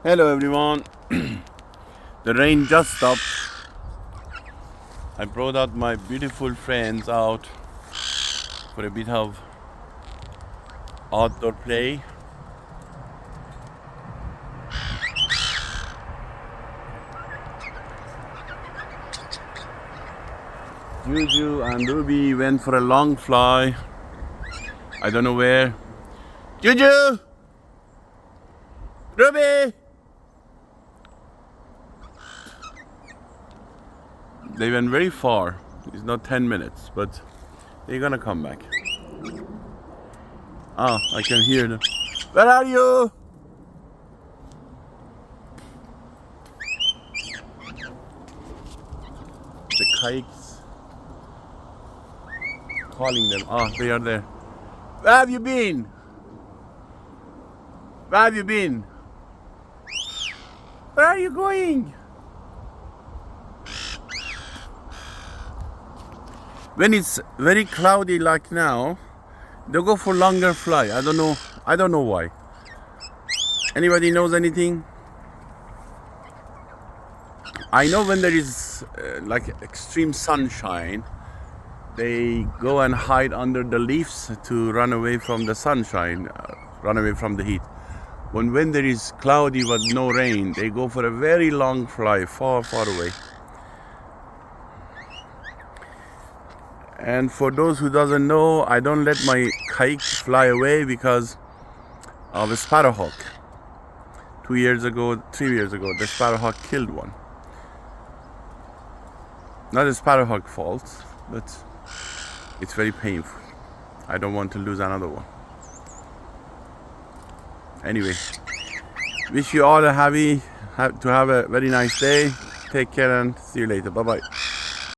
Hello everyone. The rain just stopped. I brought out my beautiful friends out for a bit of outdoor play. Juju and Ruby went for a long fly. I don't know where. Juju! Ruby! They went very far. It's not 10 minutes, but they're gonna come back. Ah, I can hear them. Where are you? The kikes calling them. Ah, they are there. Where have you been? Where have you been? Where are you going? When it's very cloudy like now, they go for longer fly. I don't know why. Anybody knows anything? I know when there is like extreme sunshine, they go and hide under the leaves to run away from the sunshine, run away from the heat. When there is cloudy but no rain, they go for a very long fly, far away. And for those who doesn't know, I don't let my kite fly away because of a sparrowhawk. 3 years ago, the sparrowhawk killed one. Not a sparrowhawk fault, but it's very painful. I don't want to lose another one. Anyway, wish you all to have a very nice day. Take care and see you later. Bye bye.